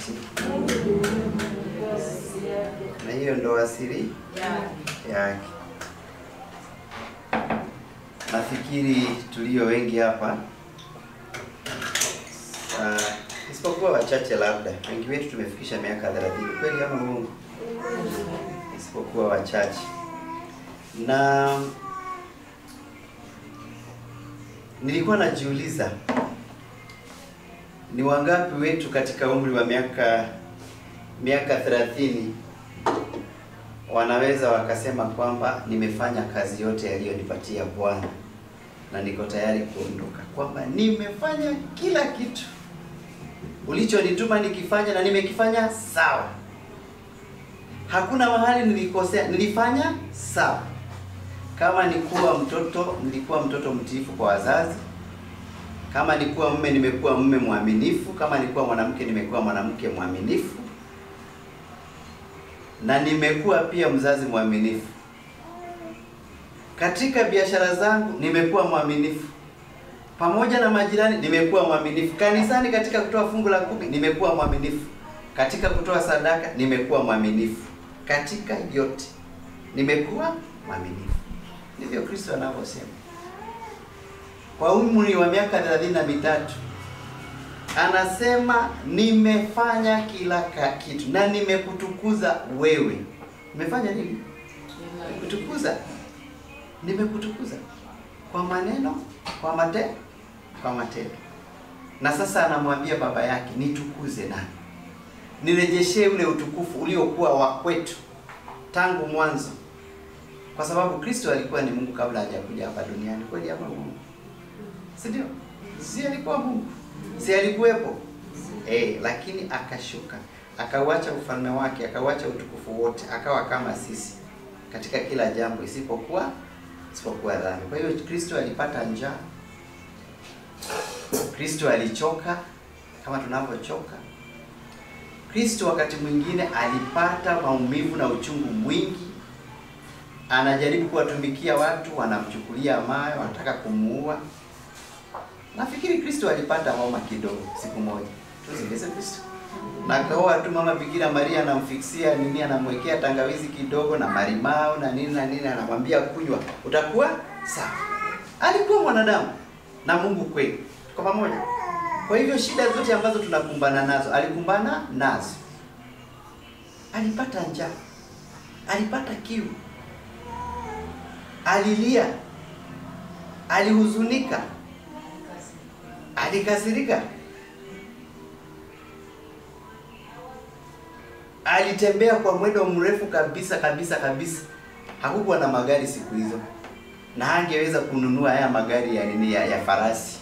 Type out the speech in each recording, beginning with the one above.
sharti, na hiyo ndo asili yake. Nafikiri tulio wengi hapa, isipokuwa wachache labda, wengi wetu tumefikisha miaka 30, kweli ama Mungu? Isipokuwa wachache. Na nilikuwa najiuliza, ni wangapi wetu katika umri wa miaka 30 wanaweza wakasema kwamba nimefanya kazi yote aliyonipatia Bwana na niko tayari kuondoka, kwamba nimefanya kila kitu ulichonituma nikifanya na nimekifanya sawa, hakuna mahali nilikosea, nilifanya sawa. Kama nikuwa mtoto, nilikuwa mtoto mtiifu kwa wazazi. Kama nikuwa mume, nimekuwa mume mwaminifu. Kama nikuwa mwanamke, nimekuwa mwanamke mwaminifu. Na nimekuwa pia mzazi mwaminifu. Katika biashara zangu nimekuwa mwaminifu. Pamoja na majirani nimekuwa mwaminifu. Kanisani katika kutoa fungu la 10 nimekuwa mwaminifu. Katika kutoa sadaka nimekuwa mwaminifu. Katika yote nimekuwa mwaminifu. Ndivyo Kristo anavyosema. Kwa umri wa miaka 33 anasema nimefanya kila kitu na nimekutukuza wewe. Nimefanya nini? Nimekutukuza. Nimekutukuza kwa maneno, kwa matendo. Na sasa anamwambia baba yake, nitukuze nani? Nirejeshe ule utukufu uliokuwa wa kwetu tangu mwanzo. Kwa sababu Kristo alikuwa ni Mungu kabla hajakuja hapa duniani, kweli ama Mungu? Si ndio? Si alikuwa Mungu? Si alikuwepo? Lakini akashuka, akauacha ufalme wake, akauacha utukufu wote, akawa kama sisi katika kila jambo isipokuwa dhambi. Kwa hiyo Kristo alipata njaa. Kristo alichoka kama tunavyochoka. Kristo wakati mwingine alipata maumivu na uchungu mwingi. Anajaribu kuwatumikia watu, wanamchukulia mawe, wanataka kumuua. Nafikiri Kristo alipata homa kidogo siku moja. Tusikilize Kristo. Na kaoa tu mama Bikira Maria, anamfikisia nini, anamwekea tangawizi kidogo na marimao na nini, anamwambia kunywa, utakuwa sawa. Alikuwa mwanadamu na Mungu kweli. Tuko pamoja. Kwa hivyo shida zote ambazo tunakumbana nazo, alikumbana nazo. Alipata njaa. Alipata kiu. Alilia. Alihuzunika. Alikasirika. Alitembea kwa mwendo mrefu kabisa. Hakukuwa na magari siku hizo. Na hangeweza kununua haya magari ya farasi.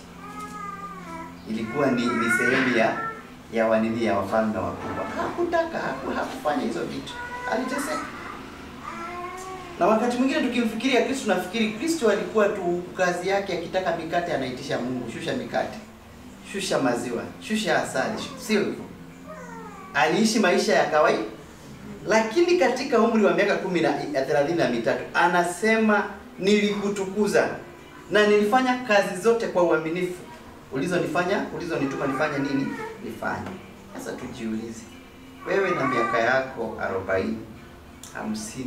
Ilikuwa ni sehemu ya wafalme wakubwa. Hakufanya hizo vitu. Aliteseka. Na wakati mwingine tukimfikiria Kristo, tunafikiri Kristo alikuwa tu kazi yake akitaka mikate anaitisha Mungu, shusha mikate, shusha maziwa, shusha asali. Sio hivyo. Aliishi maisha ya kawaida. Lakini katika umri wa miaka 33 anasema nilikutukuza na nilifanya kazi zote kwa uaminifu. Ulizonituma nifanye nini? Nifanye. Sasa tujiulize. Wewe na miaka yako 40, 50,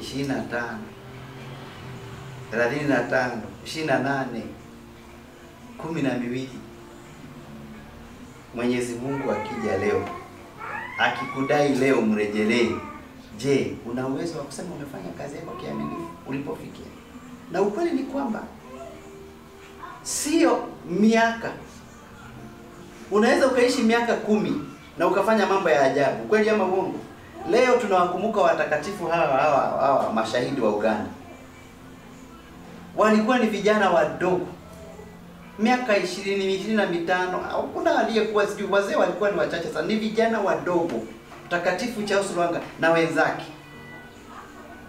25, 35, 28, 12. Mwenyezi Mungu akija leo, akikudai leo mrejelee. Je, una uwezo wa kusema umefanya kazi yako kiaminifu ulipofikia? Na ukweli ni kwamba sio miaka. Unaweza ukaishi miaka 10 na ukafanya mambo ya ajabu. Kweli ama uongo? Leo tunawakumbuka watakatifu hawa mashahidi wa Uganda. Walikuwa ni vijana wadogo. Miaka 20, 25, kuna aliyekuwa sijui, wazee walikuwa ni wachache sana. Ni vijana wadogo. Mtakatifu Charles Lwanga na wenzake.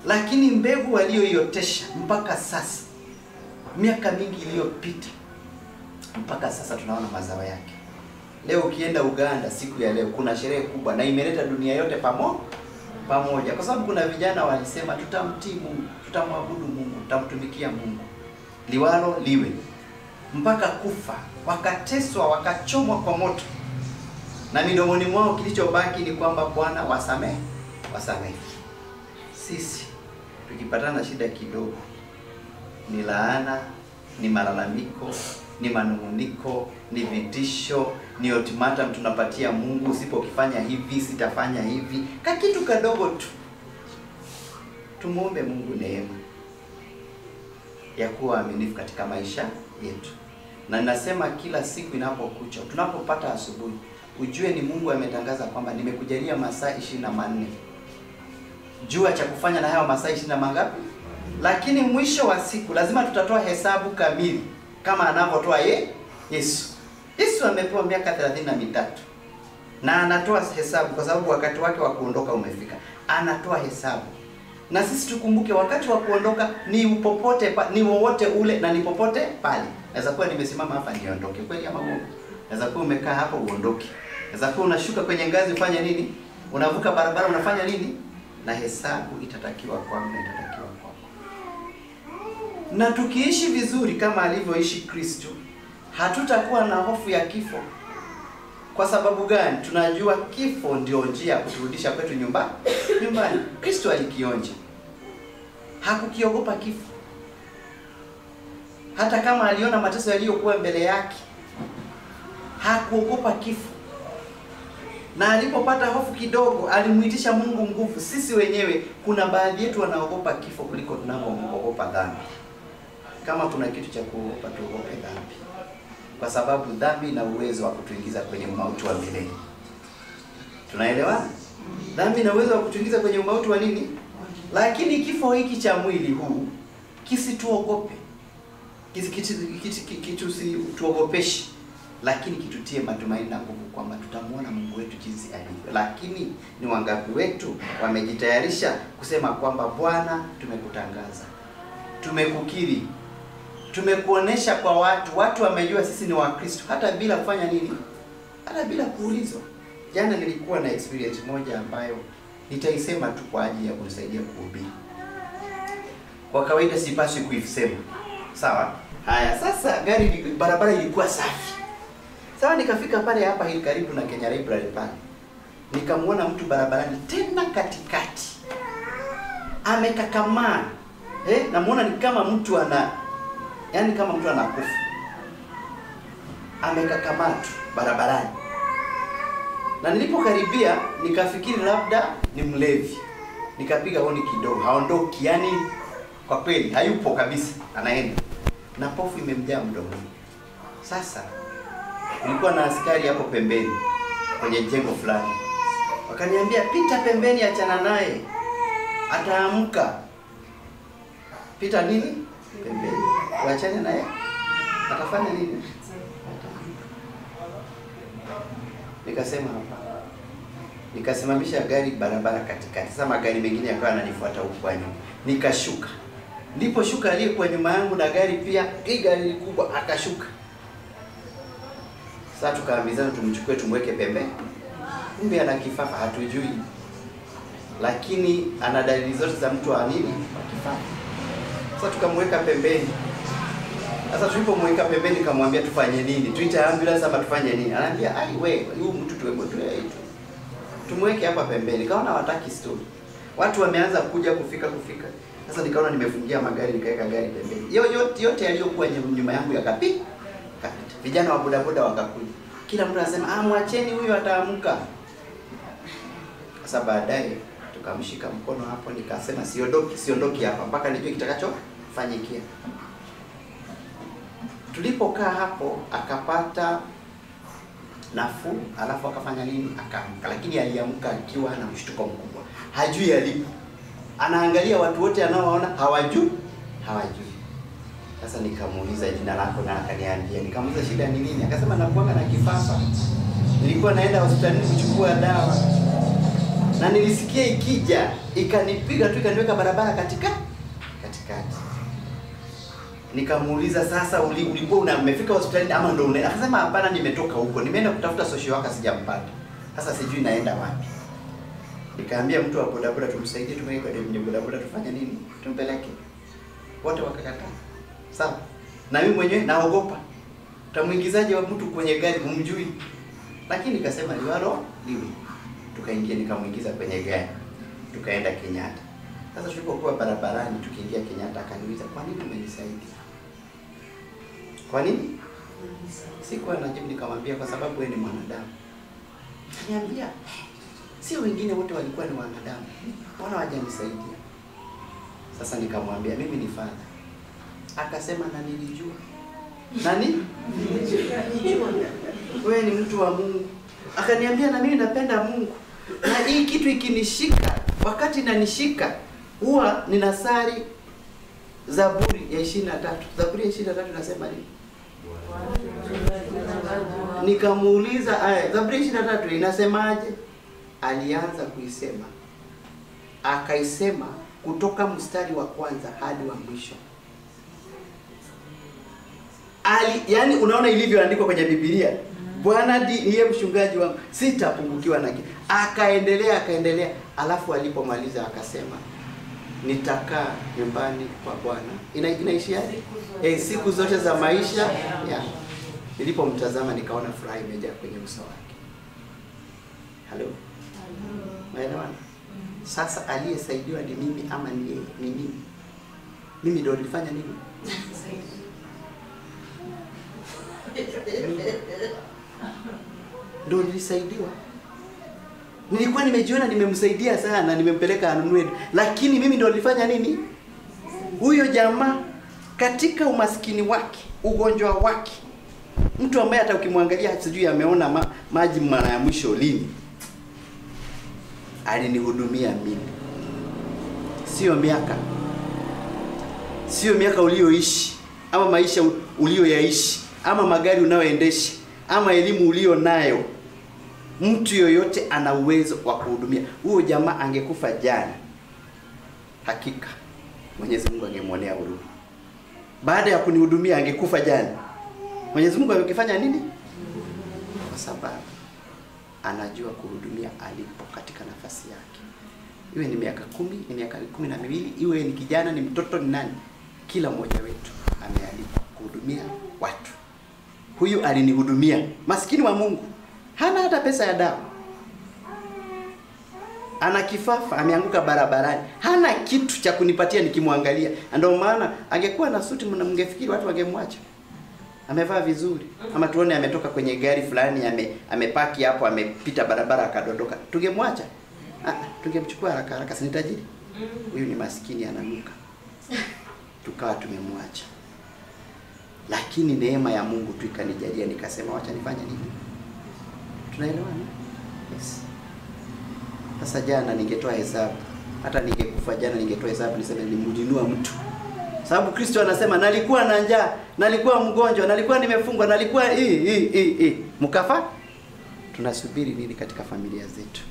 Lakini mbegu walioiotesha mpaka sasa, miaka mingi iliyopita, mpaka sasa tunaona mazao yake. Leo ukienda Uganda siku ya leo kuna sherehe kubwa na imeleta dunia yote pamoja. Kwa sababu kuna vijana walisema tutamtii Mungu, tutamwabudu Mungu, tutamtumikia Mungu. Liwalo liwe. Mpaka kufa, wakateswa, wakachomwa kwa moto. Na midomoni mwao kilichobaki ni kwamba Bwana wasamehe. Sisi tukipatana na shida kidogo ni laana, ni malalamiko, ni manunguniko, ni vitisho, ni ultimatum tunapatia Mungu, usipokifanya hivi sitafanya hivi. Kakitu kadogo tu. Tumuombe Mungu neema ya kuwa aminifu katika maisha yetu. Na ninasema kila siku inapokucha, tunapopata asubuhi, ujue ni Mungu ametangaza kwamba nimekujalia masaa 24. Jua cha kufanya na hayo masaa 20 mangapi? Lakini mwisho wa siku lazima tutatoa hesabu kamili kama anavyotoa Yesu. Yesu amepewa miaka 33. Na anatoa hesabu kwa sababu wakati wake wa kuondoka umefika. Anatoa hesabu. Na sisi tukumbuke wakati wa kuondoka ni upopote ni wowote ule na ni popote pale. Naweza kuwa nimesimama hapa niondoke. Kweli ama uongo? Naweza kuwa umekaa hapo uondoke. Naweza kuwa unashuka kwenye ngazi ufanye nini? Unavuka barabara unafanya nini? Na hesabu itatakiwa kwangu na itatakiwa kwako. Na tukiishi vizuri kama alivyoishi Kristo, hatutakuwa na hofu ya kifo. Kwa sababu gani? Tunajua kifo ndio njia ya kuturudisha kwetu nyumbani. Kristo alikionja. Hakukiogopa kifo. Hata kama aliona mateso yaliyokuwa mbele yake, hakuogopa kifo. Na alipopata hofu kidogo, alimuitisha Mungu nguvu. Sisi wenyewe kuna baadhi yetu wanaogopa kifo kuliko tunavyoogopa dhambi. Kama kuna kitu cha kuogopa, tuogope dhambi. Kwa sababu dhambi ina uwezo wa kutuingiza kwenye mauti wa milele. Tunaelewa? Dhambi ina uwezo wa kutuingiza kwenye mauti wa nini? Lakini kifo hiki cha mwili huu kisituogope. Kisituogopeshi. Lakini kitutie matumaini na nguvu kwamba tutamuona Mungu wetu jinsi alivyo. Lakini ni wangapi wetu wamejitayarisha kusema kwamba Bwana, tumekutangaza, tumekukiri, tumekuonesha kwa watu wamejua sisi ni Wakristo hata bila kufanya nini? Hata bila kuulizwa. Jana nilikuwa na experience moja ambayo nitaisema tu kwa ajili ya kunisaidia kuhubiri. Kwa kawaida sipaswi kuisema. Sawa? Haya, sasa barabara ilikuwa safi. Sawa, nikafika pale hapa hili karibu na Kenya Library pale. Nikamuona mtu barabarani tena katikati. Amekakamaa. Namuona ni kama mtu kama mtu anakufa. Amekakamaa tu barabarani. Na nilipokaribia nikafikiri labda ni mlevi. Nikapiga honi kidogo, haondoki, yani kwa kweli hayupo kabisa, anaenda. Na pofu imemjaa mdomoni. Sasa kulikuwa na askari hapo pembeni kwenye jengo fulani. Wakaniambia, pita pembeni, achana naye, ataamka. Pita nini? Pembeni. Waachane naye. Atafanya nini? Nikasema hapa. Nikasimamisha gari barabara katikati. Sasa magari mengine yakawa yananifuata huko kwa nyuma. Nikashuka. Niliposhuka aliyekuwa nyuma yangu na gari pia, gari kubwa akashuka. Sasa tukaambizana tumchukue tumweke pembeni. Kumbe ana kifafa, hatujui. Lakini ana dalili zote za mtu wa nini? Wa kifafa. Sasa tukamweka pembeni. Sasa tulipomweka pembeni nikamwambia tufanye nini? Tuite ambulance ama tufanye nini? Ananiambia, "Ai wewe, huyu mtu tumweke hapa pembeni." Kaona wataki story. Watu wameanza kufika. Sasa nikaona nimefungia magari, nikaweka gari pembeni. Yote yaliyokuwa nyuma yangu yakapita. Vijana wa bodaboda wakakuja. Kila mtu anasema, mwacheni huyu ataamka. Sasa baadaye tukamshika mkono hapo, nikasema siondoki hapa mpaka nijue kitakachofanyikia. Tulipokaa hapo akapata nafuu, alafu akafanya nini? Akaamka. Lakini aliamka akiwa na mshtuko mkubwa. Hajui alipo. Anaangalia watu wote anaowaona hawajui. Sasa nikamuuliza jina lako na akaniambia. Nikamuuliza shida ni nini? Akasema nakuanga na kifafa. Nilikuwa naenda hospitalini kuchukua dawa. Na nilisikia ikija, ikanipiga tu ikaniweka barabara katikati. Nikamuuliza sasa ulikuwa umefika hospitalini ama ndio unaenda? Akasema hapana, nimetoka huko. Nimeenda kutafuta social worker sijampata. Sasa sijui naenda wapi. Nikaambia mtu wa bodaboda tumsaidie, tumweke kwenye bodaboda tufanye nini? Tumpeleke. Wote wakakataa. Sawa. Na mimi mwenyewe naogopa. Utamuingizaje wa mtu kwenye gari humjui? Lakini nikasema liwalo liwe. Tukaingia, nikamuingiza kwenye gari. Tukaenda Kenyatta. Sasa tulipokuwa barabarani tukiingia Kenyatta, akaniuliza, "Kwa nini umenisaidia?" Kwa nini? Sikuwa najibu, nikamwambia kwa sababu wewe ni mwanadamu. Niambia, sio wengine wote walikuwa ni wanadamu. Mbona hawajanisaidia? Sasa nikamwambia mimi ni father. Akasema na nilijua. Nani? Nilijua. Wewe ni mtu wa Mungu. Akaniambia na mimi napenda Mungu. Na hii kitu ikinishika, wakati inanishika, huwa ninasali Zaburi ya 23. Zaburi ya 23 nasema nini? Nikamuuliza aya, Zaburi 23 inasemaje? Alianza kuisema. Akaisema kutoka mstari wa kwanza hadi wa mwisho. Yani unaona ilivyoandikwa kwenye Biblia. Bwana ndiye mchungaji wangu, sitapungukiwa na kitu. Akaendelea, alafu alipomaliza akasema, nitakaa nyumbani kwa Bwana. Inaishiaje? Siku zote za maisha ya. Nilipomtazama nikaona furaha imejaa kwenye uso wake. Halo. Unaelewana? Sasa aliyesaidiwa ni mimi ama ni yeye? Ni mimi. Mimi ndio nilifanya nini? Ndio nilisaidiwa. Nilikuwa nimejiona nimemsaidia sana, nimempeleka anunue, lakini mimi ndio nilifanya nini? Huyo jamaa katika umaskini wake, ugonjwa wake, mtu ambaye hata ukimwangalia sijui ameona maji mara ya mwisho lini, alinihudumia mimi. Sio miaka ulioishi, ama maisha ulioyaishi, ama magari unayoendesha, ama elimu ulio nayo. Mtu yoyote ana uwezo wa kuhudumia. Huyo jamaa angekufa jana, hakika Mwenyezi Mungu angemwonea huruma. Baada ya kunihudumia angekufa jana, Mwenyezi Mungu angefanya nini? Kwa sababu anajua kuhudumia alipo katika nafasi yake. Iwe ni miaka 10, ni miaka 12, iwe ni kijana, ni mtoto, ni nani, kila mmoja wetu amealikwa kuhudumia watu. Huyu alinihudumia, maskini wa Mungu. Hana hata pesa ya dawa. Ana kifafa, ameanguka barabarani. Hana kitu cha kunipatia nikimwangalia. Ndio maana angekuwa na suti mngefikiri watu wangemwacha. Amevaa vizuri. Ama tuone ametoka kwenye gari fulani, amepaki hapo, amepita barabara akadondoka. Tungemwacha. Tungemchukua haraka, si tajiri. Huyu ni maskini ananuka. Tukawa tumemwacha. Lakini neema ya Mungu tu ikanijalia, nikasema wacha nifanye nini? Tunaelewana? Yes. Sasa jana ningetoa hesabu. Hata ningekufa jana ningetoa hesabu niseme nilimdinua mtu. Sababu Kristo anasema nalikuwa na njaa, nalikuwa mgonjwa, nalikuwa nimefungwa, nalikuwa mkafa. Tunasubiri nini katika familia zetu?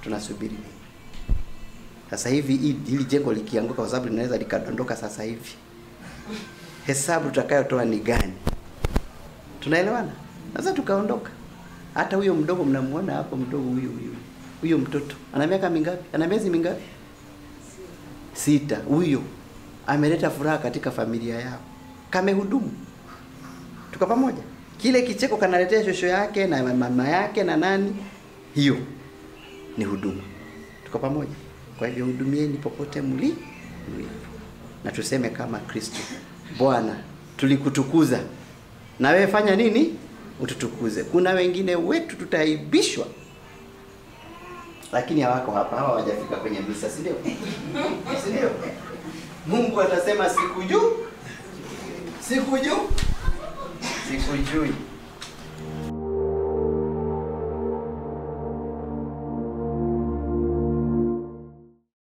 Tunasubiri nini? Sasa hivi hili jengo likianguka, kwa sababu linaweza likadondoka sasa hivi, hesabu tutakayotoa ni gani? Tunaelewana? Sasa tukaondoka. Hata huyo mdogo mnamuona hapo, mdogo huyo mtoto ana miaka mingapi? Ana miezi mingapi? 6. Huyo ameleta furaha katika familia yao. Kamehudumu. Tuko pamoja. Kile kicheko kanaletea shosho yake na mama yake na nani? Hiyo ni huduma. Tuko pamoja. Kwa hivyo hudumieni popote mlipo. Na tuseme kama Kristo, Bwana, tulikutukuza. Na wewe fanya nini? Ututukuze. Kuna wengine wetu tutaibishwa, lakini hawako hapa, hawa hawajafika kwenye misa, si ndio? Si ndio? Mungu atasema sikujui.